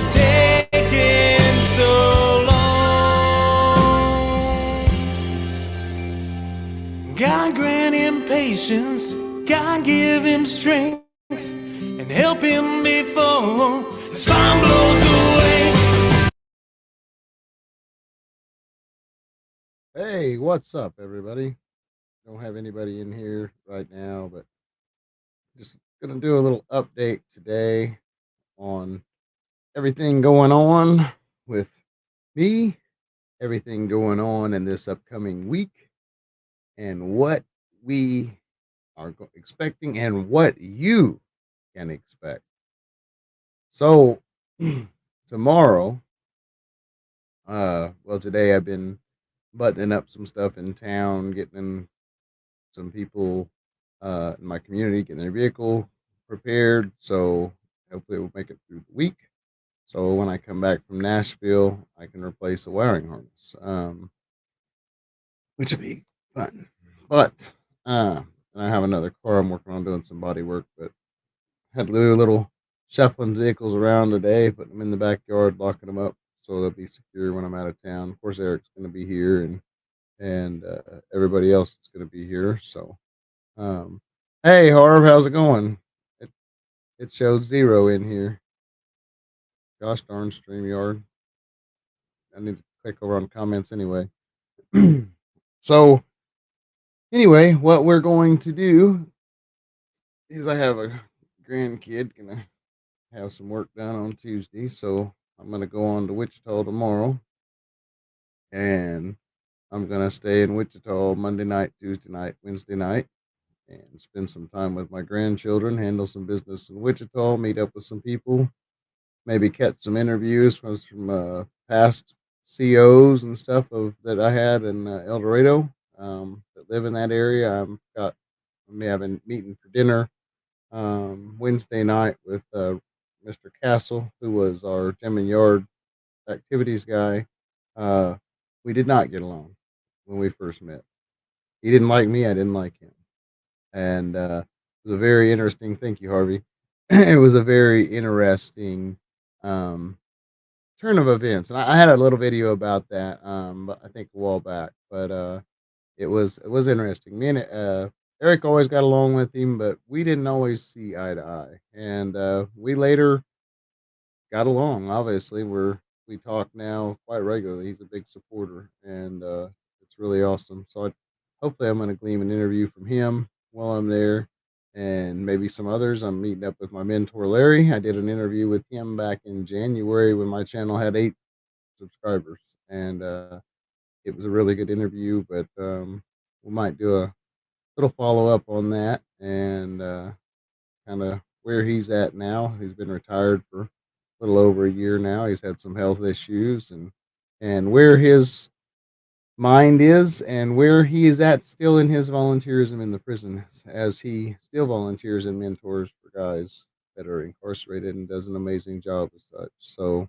is taking so long? God grant him patience, God give him strength, and help him before his farm blows away. Hey, what's up, everybody? Don't have anybody in here right now, but just gonna do a little update today on everything going on with me, everything going on in this upcoming week, and what we are expecting and what you can expect. So, tomorrow, well, today I've been buttoning up some stuff in town, getting some people in my community getting their vehicle prepared. So hopefully we'll make it through the week. So when I come back from Nashville, I can replace a wiring harness, which would be fun. But and I have another car I'm working on doing some body work, but had to do a little shuffling vehicles around today, putting them in the backyard, locking them up so they'll be secure when I'm out of town. Of course, Eric's going to be here, and everybody else is going to be here. So Um, hey, Harv, how's it going? It, it showed zero in here. Gosh darn StreamYard. I need to click over on comments anyway. So, anyway, what we're going to do is I have a grandkid gonna have some work done on Tuesday, so I'm gonna go on to Wichita tomorrow, and I'm gonna stay in Wichita Monday night, Tuesday night, Wednesday night, and spend some time with my grandchildren, handle some business in Wichita, meet up with some people, maybe catch some interviews from past COs and stuff of that I had in El Dorado that live in that area. I may have a meeting for dinner Wednesday night with Mr. Castle, who was our gym and yard activities guy. Uh, we did not get along when we first met. He didn't like me. I didn't like him, and it was a very interesting. Thank you, Harvey. It was a very interesting um, turn of events, and I had a little video about that, I think a while back, but it was interesting. Me and Eric always got along with him, but we didn't always see eye to eye, and we later got along. Obviously, we talk now quite regularly. He's a big supporter, and it's really awesome. So hopefully, I'm going to glean an interview from him while I'm there, and maybe some others. I'm meeting up with my mentor Larry. I did an interview with him back in January when my channel had 8 subscribers, and it was a really good interview. But we might do a little follow up on that and kind of where he's at now. He's been retired for a little over a year now. He's had some health issues, and where his mind is and where he is at still in his volunteerism in the prison, as he still volunteers and mentors for guys that are incarcerated and does an amazing job as such. So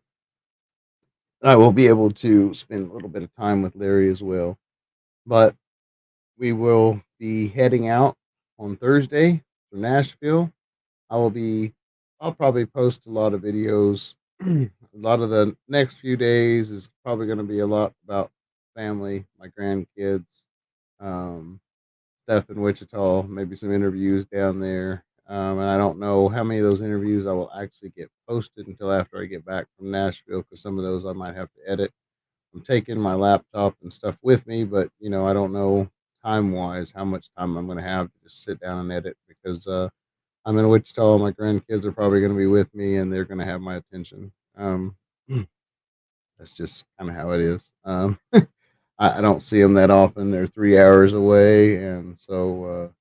I will be able to spend a little bit of time with Larry as well. But we will be heading out on Thursday for Nashville. I will be, I'll probably post a lot of videos. A lot of the next few days is probably going to be a lot about family, my grandkids, um, stuff in Wichita, maybe some interviews down there. And I don't know how many of those interviews I will actually get posted until after I get back from Nashville, because some of those I might have to edit. I'm taking my laptop and stuff with me, but I don't know time wise how much time I'm going to have to just sit down and edit, because I'm in Wichita. My grandkids are probably going to be with me, and they're going to have my attention. That's just kind of how it is. I don't see them that often. They're 3 hours away, and so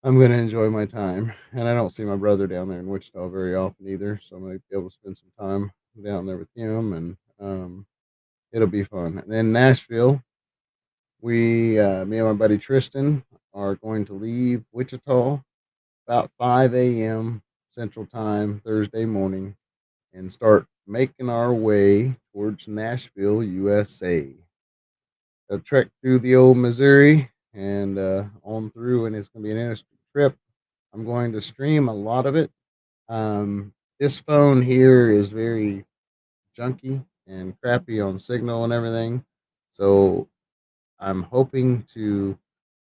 I'm going to enjoy my time. And I don't see my brother down there in Wichita very often either, so I'm going to be able to spend some time down there with him, and it'll be fun. And then Nashville, me and my buddy Tristan are going to leave Wichita about 5 a.m. Central Time Thursday morning and start making our way towards Nashville, USA. A trek through the old Missouri and on through, and it's going to be an interesting trip. I'm going to stream a lot of it. Um, This phone here is very junky and crappy on signal and everything. So I'm hoping to.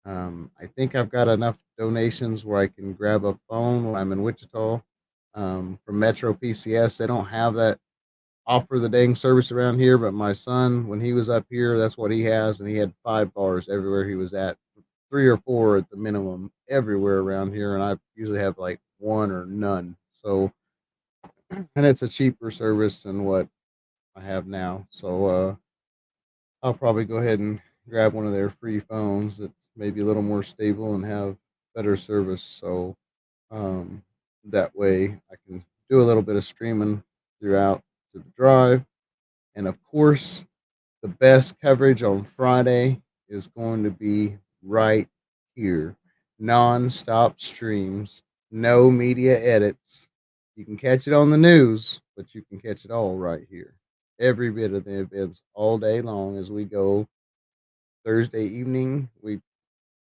I think I've got enough donations where I can grab a phone when I'm in Wichita. From Metro PCS, they don't have that offer the dang service around here, but my son, when he was up here, that's what he has, and he had 5 bars everywhere he was at, 3 or 4 at the minimum everywhere around here, and I usually have like one or none. So, and it's a cheaper service than what I have now. So, I'll probably go ahead and grab one of their free phones that's maybe a little more stable and have better service. So, um, that way I can do a little bit of streaming throughout to the drive, and of course, the best coverage on Friday is going to be right here. Non-stop streams, no media edits. You can catch it on the news, but you can catch it all right here. Every bit of the events all day long as we go Thursday evening. We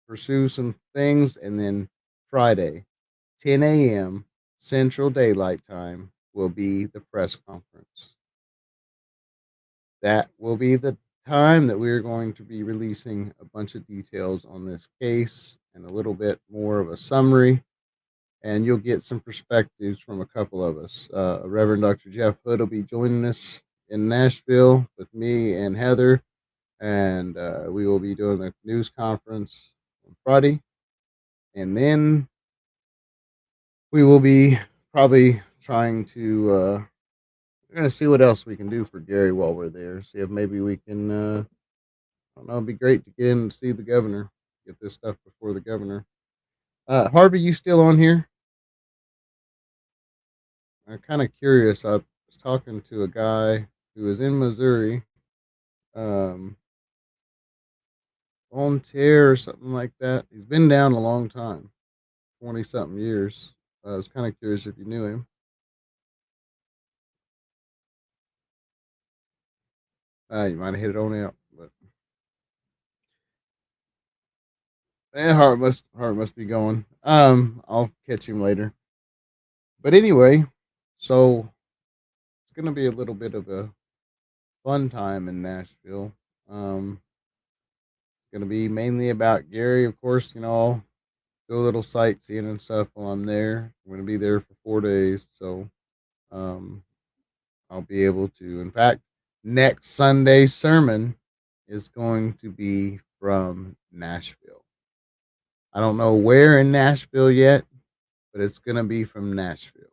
pursue some things, and then Friday, 10 a.m. Central Daylight Time, will be the press conference. That will be the time that we're going to be releasing a bunch of details on this case and a little bit more of a summary. And you'll get some perspectives from a couple of us. Reverend Dr. Jeff Hood will be joining us in Nashville with me and Heather, and we will be doing the news conference on Friday. And then we will be probably trying to, we're going to see what else we can do for Gary while we're there. See if maybe we can I don't know. It'd be great to get in and see the governor, get this stuff before the governor. Harvey, you still on here? I'm kind of curious. I was talking to a guy who is in Missouri, um, on tear or something like that. He's been down a long time, 20 something years. I was kind of curious if you knew him. You might have hit it on out, but Heart must be going. I'll catch him later. But anyway, so it's gonna be a little bit of a fun time in Nashville. It's gonna be mainly about Gary, of course. I'll do a little sightseeing and stuff while I'm there. I'm gonna be there for 4 days, so um, I'll be able to. In fact, next Sunday's sermon is going to be from Nashville. I don't know where in Nashville yet, but it's gonna be from Nashville.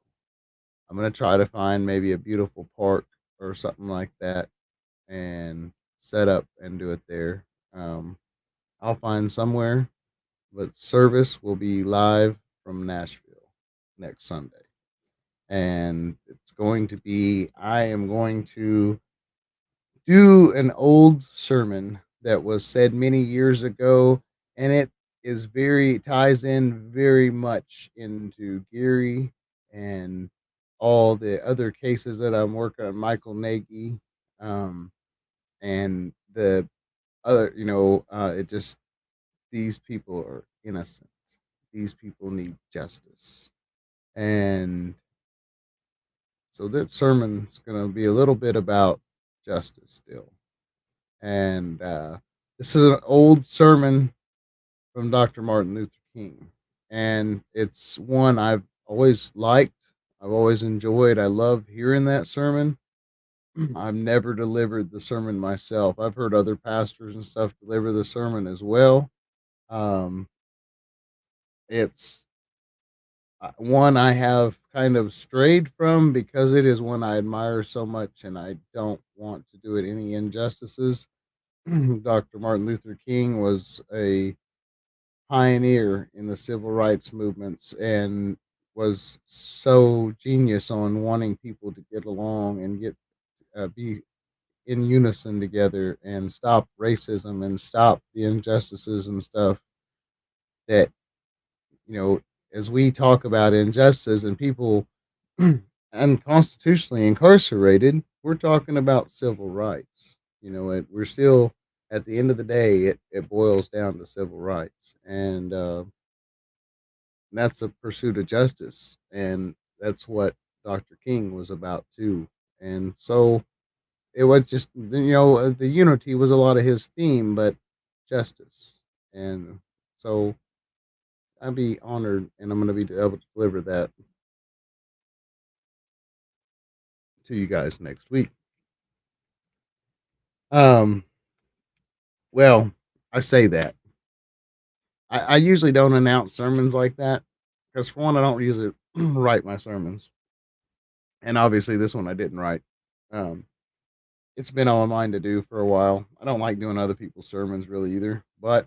I'm gonna try to find maybe a beautiful park or something like that and set up and do it there. I'll find somewhere, but service will be live from Nashville next Sunday. And it's going to be, I am going to do an old sermon that was said many years ago, and it ties in very much into Geary and all the other cases that I'm working on, Michael Nagy, and the other, it just, these people are innocent. These people need justice. And so that sermon's going to be a little bit about justice still. And this is an old sermon from Dr. Martin Luther King. And it's one I've always liked. I've always enjoyed. I love hearing that sermon. I've never delivered the sermon myself. I've heard other pastors and stuff deliver the sermon as well. Um, it's one I have kind of strayed from because it is one I admire so much and I don't want to do it any injustices. Dr. Martin Luther King was a pioneer in the civil rights movements and was so genius on wanting people to get along and be in unison together and stop racism and stop the injustices and stuff that, you know, as we talk about injustice and people unconstitutionally incarcerated, we're talking about civil rights. We're still, at the end of the day, it boils down to civil rights. And that's the pursuit of justice. And that's what Dr. King was about too. And so it was just, the unity was a lot of his theme, but justice. And so I'd be honored, and I'm going to be able to deliver that to you guys next week. Um, well, I say that. I usually don't announce sermons like that because, for one, I don't usually write my sermons. And obviously, this one I didn't write. Um, it's been on my mind to do for a while. I don't like doing other people's sermons really either, but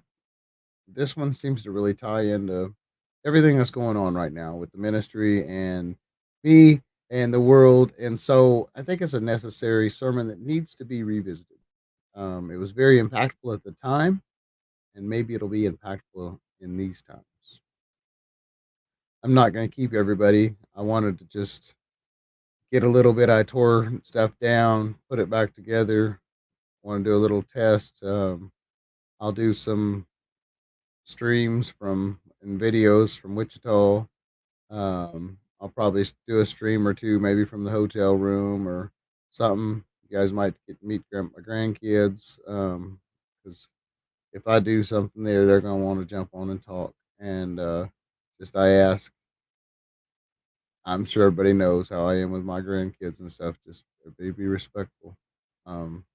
this one seems to really tie into everything that's going on right now with the ministry and me and the world. And so I think it's a necessary sermon that needs to be revisited. It was very impactful at the time, and maybe it'll be impactful in these times. I'm not going to keep everybody. I wanted to just get a little bit. I tore stuff down, put it back together. Want to do a little test. I'll do some streams from and videos from Wichita. I'll probably do a stream or two, maybe from the hotel room or something. You guys might get to meet my grandkids. Because if I do something there, they're gonna want to jump on and talk. And just I ask. I'm sure everybody knows how I am with my grandkids and stuff. Just be respectful. Um,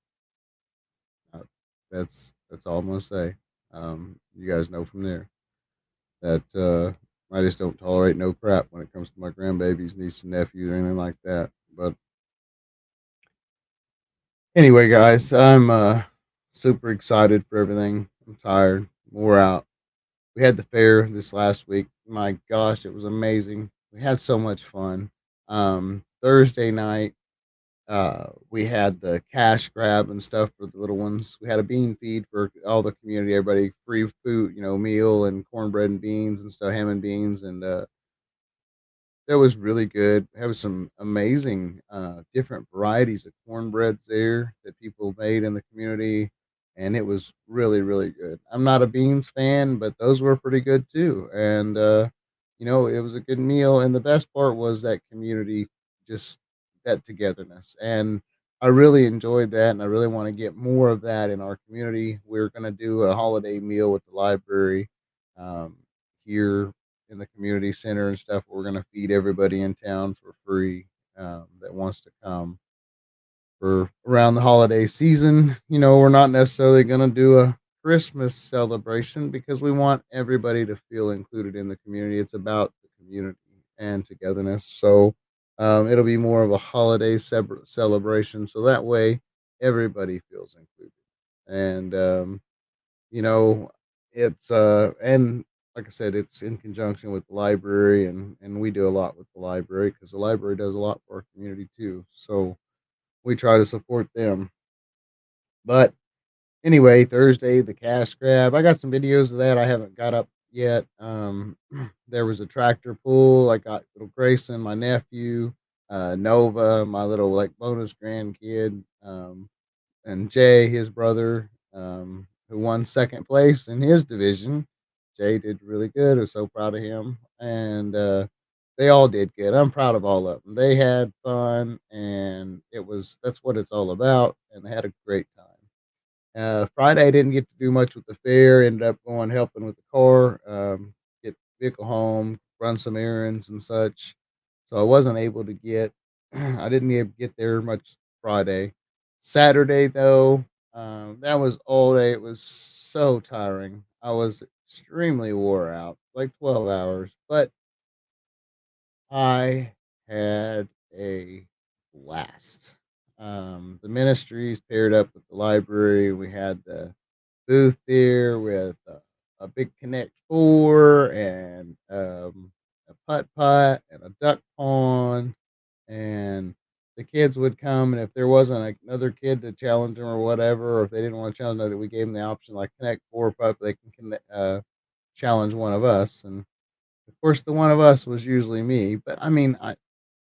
uh, that's all I'm gonna say. You guys know from there that I just don't tolerate no crap when it comes to my grandbabies, nieces, and nephews, or anything like that. But anyway, guys, I'm super excited for everything. I'm tired, wore out. We had the fair this last week. My gosh, it was amazing. We had so much fun. Thursday night, we had the cash grab and stuff for the little ones. We had a bean feed for all the community, everybody, free food, meal and cornbread and beans and stuff, ham and beans, and that was really good. There was some amazing, different varieties of cornbreads there that people made in the community, and it was really, really good. I'm not a beans fan, but those were pretty good too. And it was a good meal. And the best part was that community, just that togetherness. And I really enjoyed that, and I really want to get more of that in our community. We're going to do a holiday meal with the library um, here in the community center and stuff. We're going to feed everybody in town for free that wants to come for around the holiday season. We're not necessarily going to do a Christmas celebration because we want everybody to feel included in the community. It's about the community and togetherness. So it'll be more of a holiday celebration. So that way everybody feels included. And you know, it's and like I said, it's in conjunction with the library, and we do a lot with the library because the library does a lot for our community too. So we try to support them. But anyway, Thursday the cash grab. I got some videos of that I haven't got up yet. There was a tractor pull. I got little Grayson, my nephew, Nova, my little like bonus grandkid. And Jay, his brother, who won second place in his division. Jay did really good. I was so proud of him, and they all did good. I'm proud of all of them. They had fun, and that's what it's all about. And they had a great time. Friday, I didn't get to do much with the fair. Ended up going helping with the car, get the vehicle home, run some errands and such. So I wasn't able to get. I didn't even get there much Friday. Saturday though, that was all day. It was so tiring. I was extremely wore out, like 12 hours. But I had a blast. The ministries paired up with the library. We had the booth there with a big Connect Four and a putt putt and a duck pond, and the kids would come, and if there wasn't like another kid to challenge them or whatever, or if they didn't want to challenge another, we gave them the option like Connect Four putt, they can challenge one of us, and of course, the one of us was usually me, but I mean, I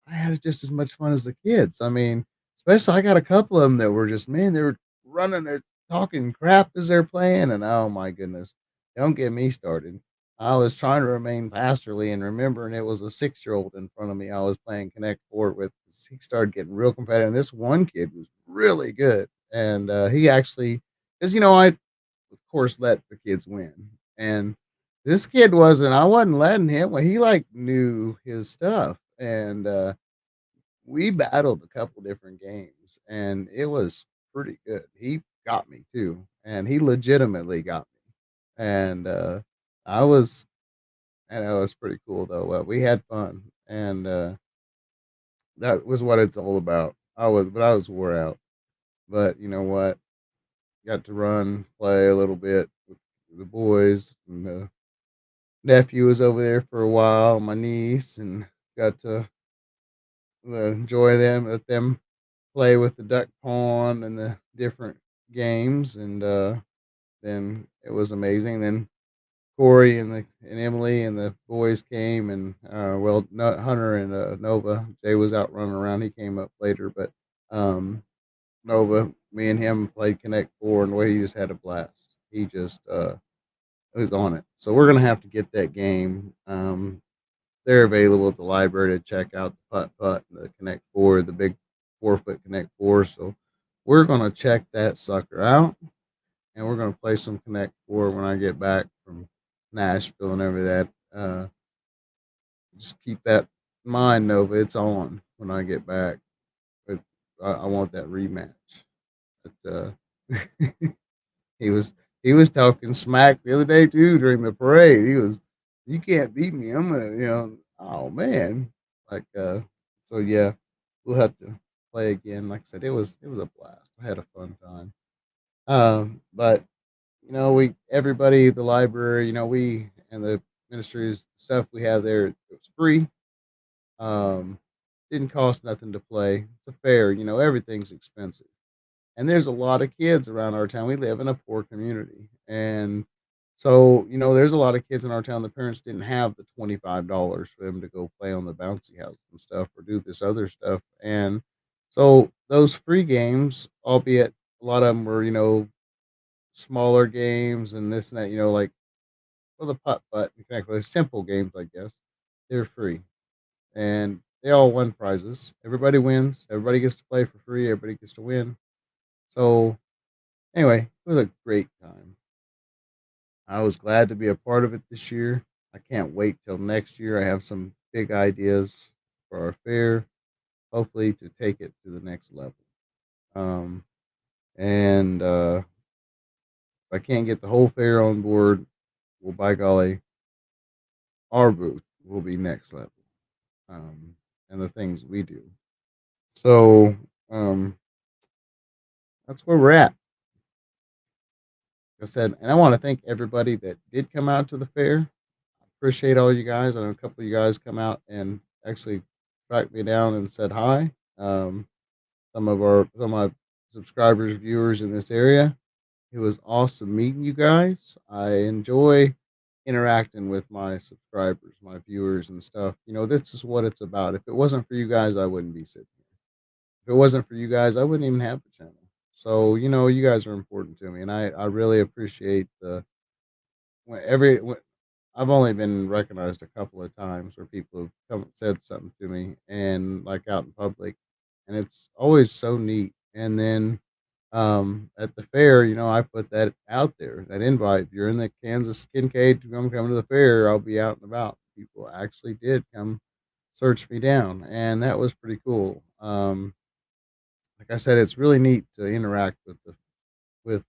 had just as much fun as the kids. I mean, especially I got a couple of them that were just, man, they were running, they're talking crap as they're playing, and oh my goodness, don't get me started. I was trying to remain pastorly and remembering it was a 6-year-old in front of me I was playing Connect Four with. 'Cause he started getting real competitive. And this one kid was really good, and he actually, because I of course let the kids win, and this kid wasn't. I wasn't letting him. Well, he like knew his stuff, and we battled a couple different games, and it was pretty good. He got me too, and he legitimately got me, and I was and that was pretty cool though. We had fun, and that was what it's all about. I was wore out, but you know what? Got to run, play a little bit with the boys, and the nephew was over there for a while, my niece, and got to enjoy them, let them play with the duck pond and the different games, and then it was amazing. Then Corey and Emily and the boys came, and Hunter and Nova. Jay was out running around. He came up later, but Nova, me and him played Connect Four, and the way he just had a blast. He just was on it. So we're gonna have to get that game. They're available at the library to check out the putt putt, the Connect Four, the big 4-foot Connect Four. So we're gonna check that sucker out, and we're gonna play some Connect Four when I get back from Nashville and every that. Just keep that in mind, Nova. It's on when I get back. But I want that rematch. But he was he was talking smack the other day too during the parade. He was, "You can't beat me. I'm gonna, oh man." Like so yeah, we'll have to play again. Like I said, it was a blast. I had a fun time. But we everybody, the library, we and the ministries stuff we have there, it was free. Um, didn't cost nothing to play. It's a fair, everything's expensive. And there's a lot of kids around our town. We live in a poor community. And so, there's a lot of kids in our town. The parents didn't have the $25 for them to go play on the bouncy house and stuff or do this other stuff. And so those free games, albeit a lot of them were, smaller games and this and that, like, well, the putt putt and connect, like simple games, I guess, they're free. And they all won prizes. Everybody wins. Everybody gets to play for free. Everybody gets to win. So anyway, it was a great time. I was glad to be a part of it this year. I can't wait till next year. I have some big ideas for our fair, hopefully to take it to the next level. Um, and if I can't get the whole fair on board, well, by golly, our booth will be next level. Um, and the things we do. So um, that's where we're at. Like I said, and I want to thank everybody that did come out to the fair. Appreciate all you guys. I know a couple of you guys come out and actually tracked me down and said hi. Some of my subscribers, viewers in this area. It was awesome meeting you guys. I enjoy interacting with my subscribers, my viewers and stuff. This is what it's about. If it wasn't for you guys, I wouldn't be sitting here. If it wasn't for you guys, I wouldn't even have the channel. So, you guys are important to me, and I really appreciate the when every when, I've only been recognized a couple of times where people have come and said something to me and like out in public, and it's always so neat. And then at the fair, I put that out there, that invite. If you're in the Kansas Kincaid to come to the fair, I'll be out and about. People actually did come search me down, and that was pretty cool. Like I said, it's really neat to interact with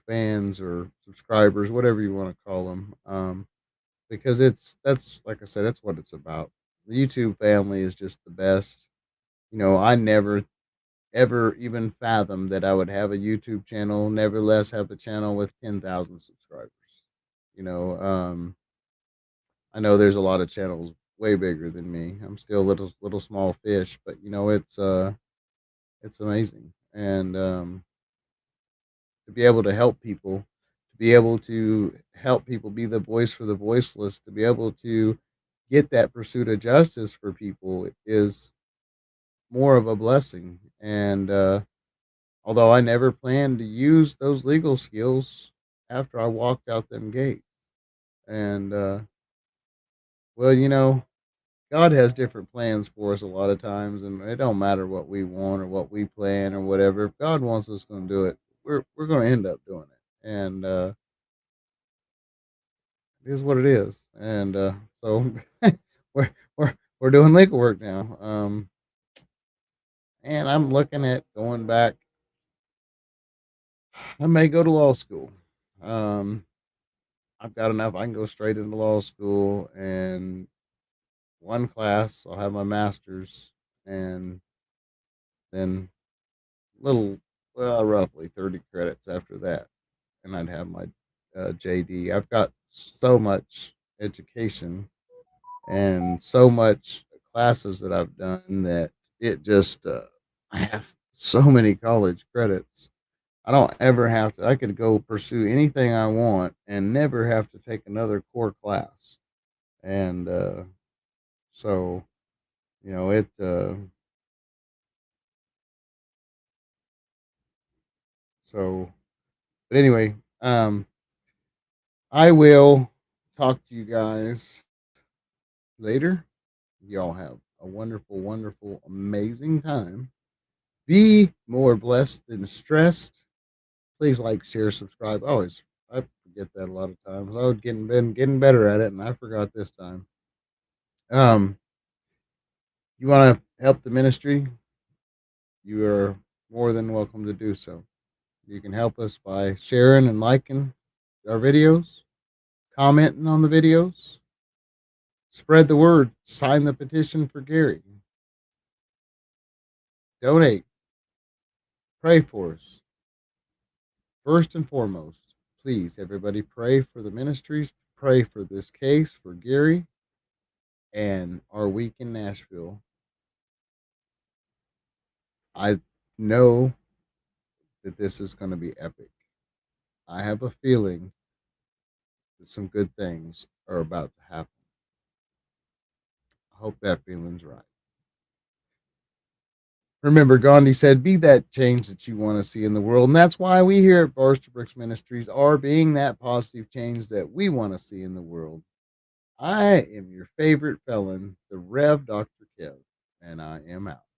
fans or subscribers, whatever you want to call them. Because that's like I said, that's what it's about. The YouTube family is just the best. I never ever even fathomed that I would have a YouTube channel, nevertheless have a channel with 10,000 subscribers. You know, um, I know there's a lot of channels way bigger than me. I'm still a little small fish, but it's amazing. And to be able to help people, to be able to help people be the voice for the voiceless, to be able to get that pursuit of justice for people is more of a blessing. And although I never planned to use those legal skills after I walked out them gates, And well, God has different plans for us a lot of times, and it don't matter what we want or what we plan or whatever. If God wants us going to do it, we're going to end up doing it, and it is what it is. And so we're we're doing legal work now, and I'm looking at going back. I may go to law school. Um, I've got enough. I can go straight into law school, and one class I'll have my master's, and then little, well, roughly 30 credits after that, and I'd have my JD. I've got so much education and so much classes that I've done that it just, I have so many college credits. I don't ever have to, I could go pursue anything I want and never have to take another core class. And so, it, so, but anyway, I will talk to you guys later. Y'all have a wonderful, wonderful, amazing time. Be more blessed than stressed. Please like, share, subscribe. I forget that a lot of times. I was been getting better at it, and I forgot this time. Um, you want to help the ministry? You are more than welcome to do so. You can help us by sharing and liking our videos, commenting on the videos, spread the word, sign the petition for Gary, donate, pray for us. First and foremost, please, everybody, pray for the ministries, pray for this case, for Gary, and our week in Nashville. I know that this is going to be epic. I have a feeling that some good things are about to happen. I hope that feeling's right. Remember, Gandhi said, be that change that you want to see in the world. And that's why we here at Bars to Bricks Ministries are being that positive change that we want to see in the world. I am your favorite felon, the Rev Dr. Kev, and I am out.